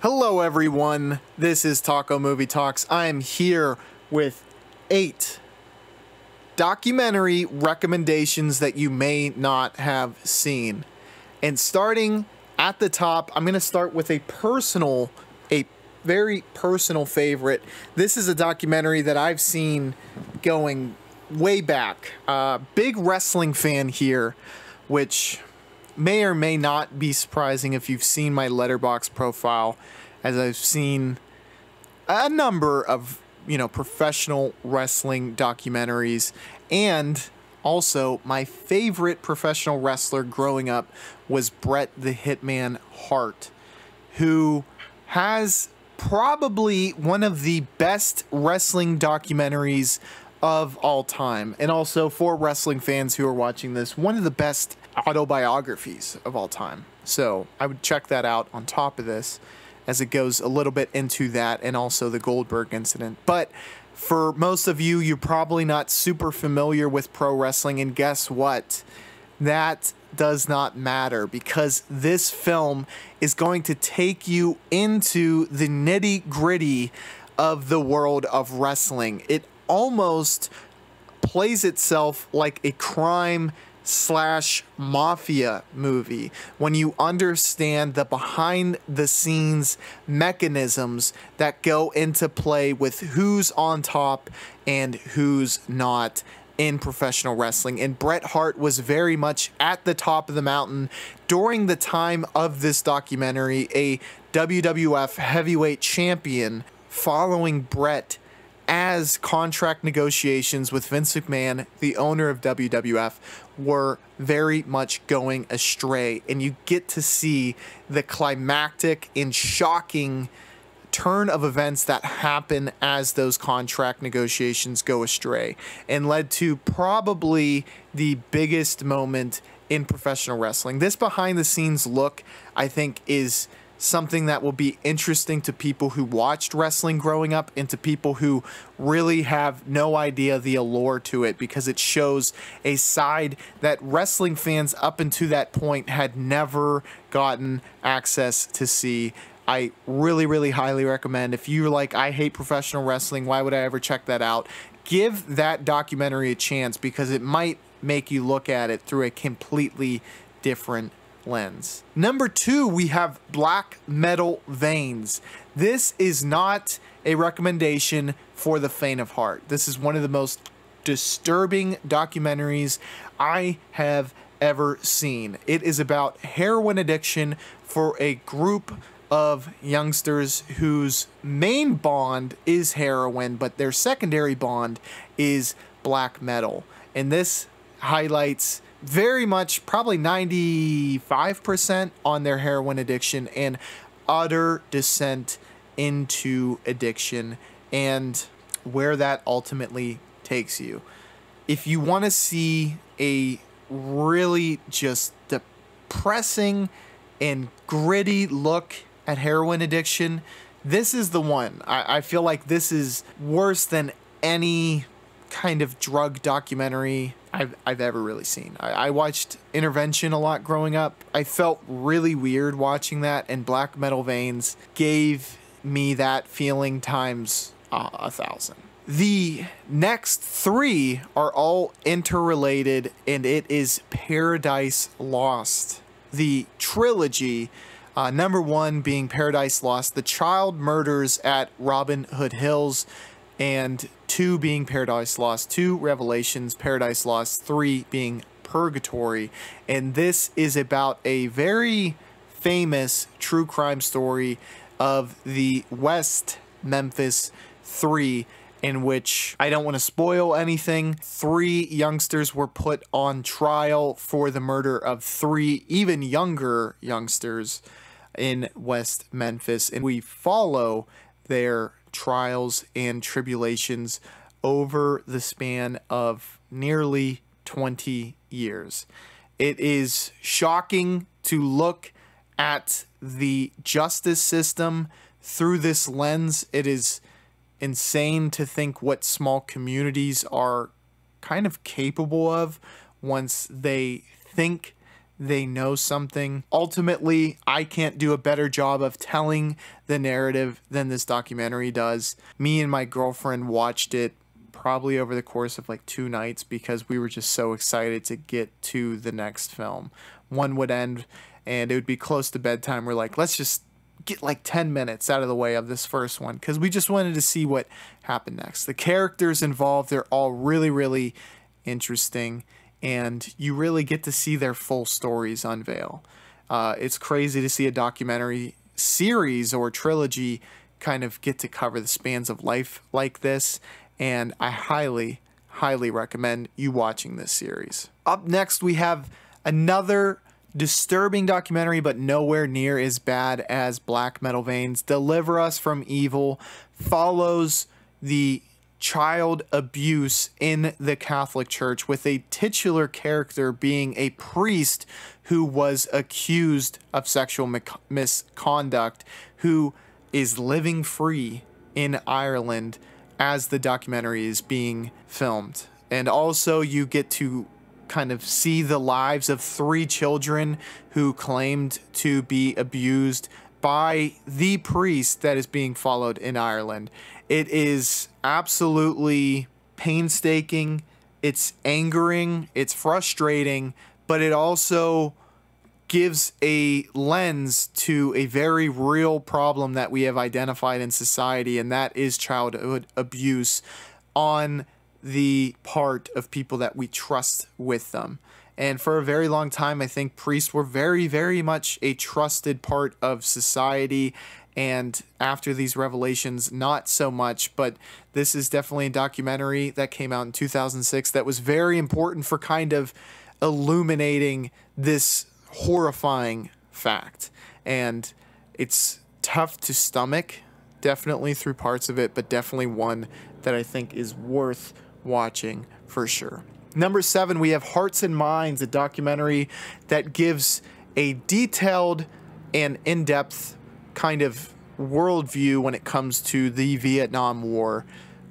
Hello everyone, this is Taco Movie Talks. I am here with 8 documentary recommendations that you may not have seen. And starting at the top, I'm going to start with a very personal favorite. This is a documentary that I've seen going way back. Big wrestling fan here, which may or may not be surprising if you've seen my Letterboxd profile, as I've seen a number of, professional wrestling documentaries. And also, my favorite professional wrestler growing up was Bret the Hitman Hart, who has probably one of the best wrestling documentaries of all time. And also, for wrestling fans who are watching this, one of the best autobiographies of all time. So I would check that out on top of this, as it goes a little bit into that and also the Goldberg incident. But for most of you, you're probably not super familiar with pro wrestling, and guess what? That does not matter, because this film is going to take you into the nitty-gritty of the world of wrestling. It almost plays itself like a crime/mafia movie when you understand the behind the scenes mechanisms that go into play with who's on top and who's not in professional wrestling. And Bret Hart was very much at the top of the mountain during the time of this documentary, a WWF heavyweight champion, following Bret as contract negotiations with Vince McMahon, the owner of WWF, were very much going astray. And you get to see the climactic and shocking turn of events that happen as those contract negotiations go astray, and led to probably the biggest moment in professional wrestling. This behind the scenes look, I think, is something that will be interesting to people who watched wrestling growing up and to people who really have no idea the allure to it, because it shows a side that wrestling fans up until that point had never gotten access to see. I really, really highly recommend. If you're like, I hate professional wrestling, why would I ever check that out? Give that documentary a chance, because it might make you look at it through a completely different lens. Number 2, we have Black Metal Veins. This is not a recommendation for the faint of heart. This is one of the most disturbing documentaries I have ever seen. It is about heroin addiction for a group of youngsters whose main bond is heroin, but their secondary bond is black metal. And this highlights very much, probably 95% on their heroin addiction and utter descent into addiction and where that ultimately takes you. If you want to see a really just depressing and gritty look at heroin addiction, this is the one. I feel like this is worse than any kind of drug documentary I've ever really seen. I watched Intervention a lot growing up. I felt really weird watching that, and Black Metal Veins gave me that feeling times 1,000. The next 3 are all interrelated, and it is Paradise Lost. The trilogy, number 1 being Paradise Lost, the child murders at Robin Hood Hills, and 2 being Paradise Lost 2 Revelations, Paradise Lost 3 being Purgatory. And this is about a very famous true crime story of the West Memphis 3, in which, I don't want to spoil anything, 3 youngsters were put on trial for the murder of 3 even younger youngsters in West Memphis, and we follow their trials and tribulations over the span of nearly 20 years. It is shocking to look at the justice system through this lens. It is insane to think what small communities are kind of capable of once they think they know something. Ultimately, I can't do a better job of telling the narrative than this documentary does. Me and my girlfriend watched it probably over the course of like 2 nights because we were just so excited to get to the next film. One would end and it would be close to bedtime. We're like, let's just get like 10 minutes out of the way of this first one because we just wanted to see what happened next. The characters involved, they're all really, really interesting, and you really get to see their full stories unveil. It's crazy to see a documentary series or trilogy kind of get to cover the spans of life like this, and I highly, highly recommend you watching this series. Up next, we have another disturbing documentary, but nowhere near as bad as Black Metal Veins. Deliver Us from Evil follows the child abuse in the Catholic Church, with a titular character being a priest who was accused of sexual misconduct, who is living free in Ireland as the documentary is being filmed. And also you get to kind of see the lives of 3 children who claimed to be abused by the priest that is being followed in Ireland. It is absolutely painstaking, it's angering, it's frustrating, but it also gives a lens to a very real problem that we have identified in society, and that is childhood abuse on the part of people that we trust with them. And for a very long time, I think priests were very, very much a trusted part of society. And after these revelations, not so much. But this is definitely a documentary that came out in 2006 that was very important for kind of illuminating this horrifying fact. And it's tough to stomach, definitely through parts of it, but definitely one that I think is worth watching for sure. Number 7, we have Hearts and Minds, a documentary that gives a detailed and in-depth kind of worldview when it comes to the Vietnam War.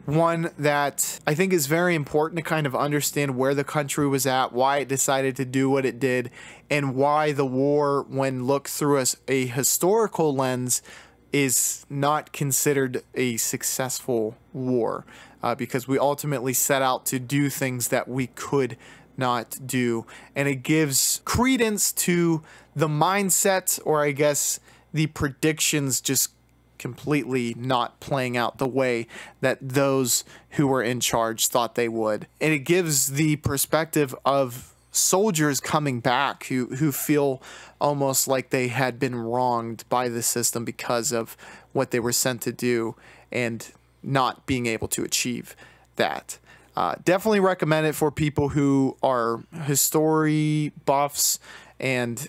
One that I think is very important to kind of understand where the country was at, why it decided to do what it did, and why the war, when looked through a historical lens, is not considered a successful war. Because we ultimately set out to do things that we could not do. And it gives credence to the mindset, or I guess the predictions just completely not playing out the way that those who were in charge thought they would. And it gives the perspective of soldiers coming back who feel almost like they had been wronged by the system because of what they were sent to do, and not being able to achieve that. Definitely recommend it for people who are history buffs and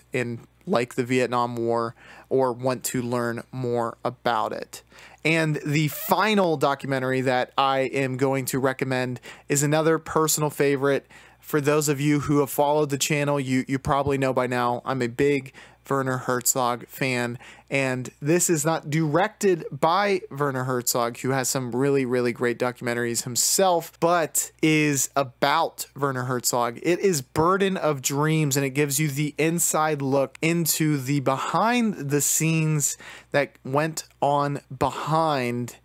like the Vietnam War, or want to learn more about it. And the final documentary that I am going to recommend is another personal favorite. For those of you who have followed the channel, you probably know by now I'm a big Werner Herzog fan, and this is not directed by Werner Herzog, who has some really, really great documentaries himself, but is about Werner Herzog. It is Burden of Dreams, and it gives you the inside look into the behind the scenes that went on behind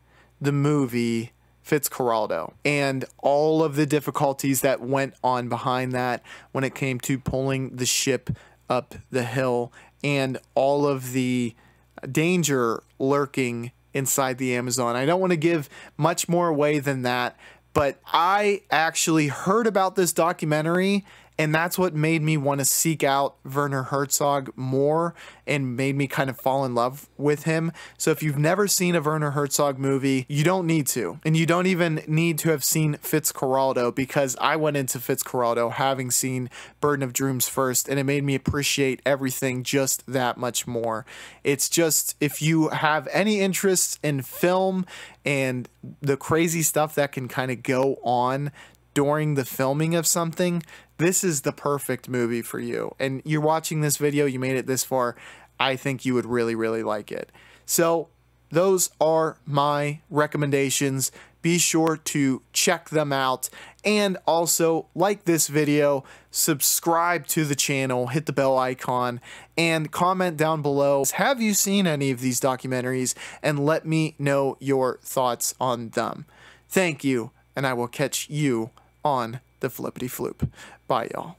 the movie Fitzcarraldo, and all of the difficulties that went on behind that when it came to pulling the ship up the hill, and all of the danger lurking inside the Amazon. I don't want to give much more away than that, but I actually heard about this documentary, and that's what made me want to seek out Werner Herzog more and made me kind of fall in love with him. So if you've never seen a Werner Herzog movie, you don't need to. And you don't even need to have seen Fitzcarraldo, because I went into Fitzcarraldo having seen Burden of Dreams first, and it made me appreciate everything just that much more. It's just, if you have any interest in film and the crazy stuff that can kind of go on during the filming of something, this is the perfect movie for you. And you're watching this video, you made it this far, I think you would really, really like it. So those are my recommendations. be sure to check them out. And also like this video, subscribe to the channel, hit the bell icon, and comment down below, have you seen any of these documentaries, and let me know your thoughts on them. Thank you, and I will catch you on the flippity floop. Bye, y'all.